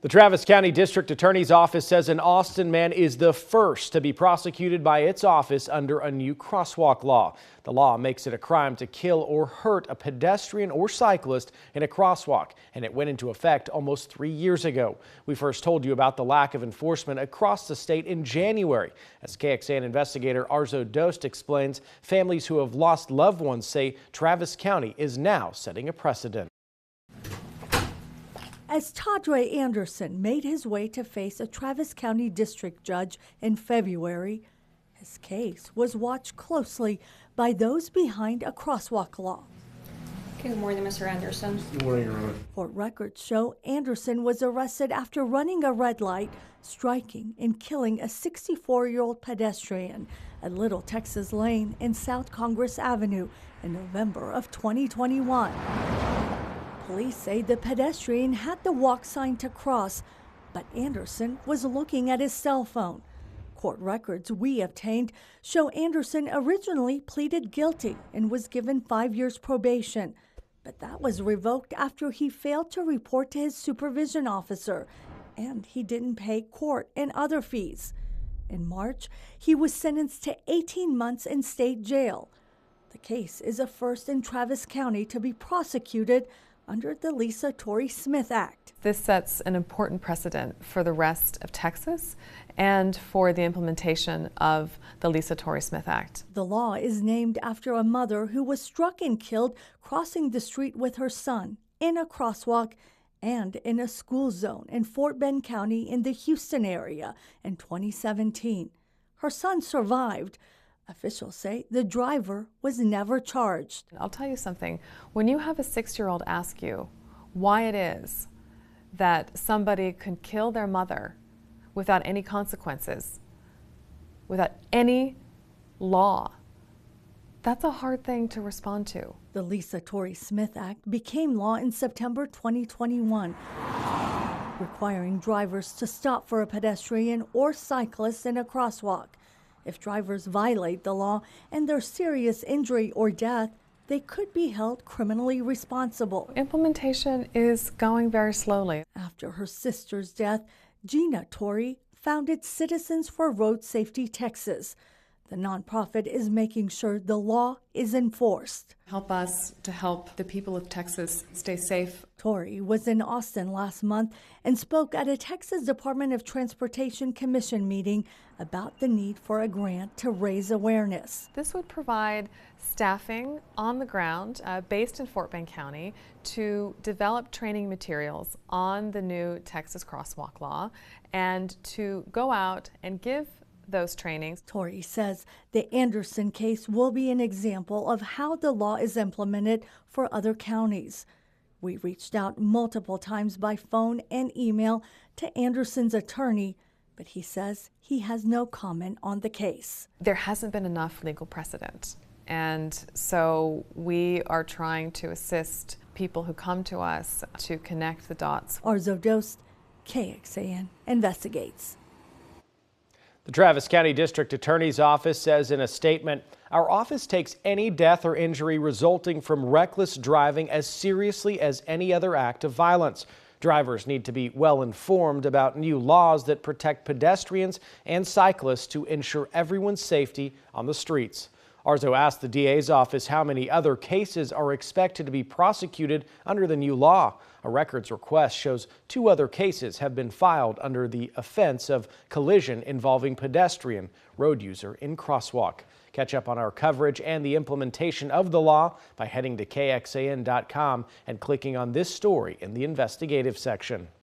The Travis County District Attorney's Office says an Austin man is the first to be prosecuted by its office under a new crosswalk law. The law makes it a crime to kill or hurt a pedestrian or cyclist in a crosswalk, and it went into effect almost 3 years ago. We first told you about the lack of enforcement across the state in January. As KXAN investigator Arzo Dost explains, families who have lost loved ones say Travis County is now setting a precedent. As Tadre Anderson made his way to face a Travis County District Judge in February, his case was watched closely by those behind a crosswalk law. Good morning, Mr. Anderson. Good morning, Your Honor. Court records show Anderson was arrested after running a red light, striking and killing a 64-year-old pedestrian at Little Texas Lane in South Congress Avenue in November of 2021. Police say the pedestrian had the walk sign to cross, but Anderson was looking at his cell phone. Court records we obtained show Anderson originally pleaded guilty and was given 5 years probation, but that was revoked after he failed to report to his supervision officer, and he didn't pay court and other fees. In March, he was sentenced to 18 months in state jail. The case is a first in Travis County to be prosecuted under the Torry Smith Act. This sets an important precedent for the rest of Texas and for the implementation of the Torry Smith Act. The law is named after a mother who was struck and killed crossing the street with her son in a crosswalk and in a school zone in Fort Bend County in the Houston area in 2017. Her son survived. Officials say the driver was never charged. I'll tell you something. When you have a 6-year-old ask you why it is that somebody could kill their mother without any consequences, without any law, that's a hard thing to respond to. The Torry Smith Act became law in September 2021, requiring drivers to stop for a pedestrian or cyclist in a crosswalk. If drivers violate the law and there's serious injury or death, they could be held criminally responsible. Implementation is going very slowly. After her sister's death, Gina Torry founded Citizens for Road Safety Texas. The nonprofit is making sure the law is enforced. Help us to help the people of Texas stay safe. Torry was in Austin last month and spoke at a Texas Department of Transportation Commission meeting about the need for a grant to raise awareness. This would provide staffing on the ground based in Fort Bend County to develop training materials on the new Texas crosswalk law and to go out and give those trainings. Torry says the Anderson case will be an example of how the law is implemented for other counties. We reached out multiple times by phone and email to Anderson's attorney, but he says he has no comment on the case. There hasn't been enough legal precedent, and so we are trying to assist people who come to us to connect the dots. Arzo Dost, KXAN investigates. The Travis County District Attorney's Office says in a statement, "Our office takes any death or injury resulting from reckless driving as seriously as any other act of violence. Drivers need to be well informed about new laws that protect pedestrians and cyclists to ensure everyone's safety on the streets." Arzo asked the DA's office how many other cases are expected to be prosecuted under the new law. A records request shows 2 other cases have been filed under the offense of collision involving pedestrian road user in crosswalk. Catch up on our coverage and the implementation of the law by heading to KXAN.com and clicking on this story in the investigative section.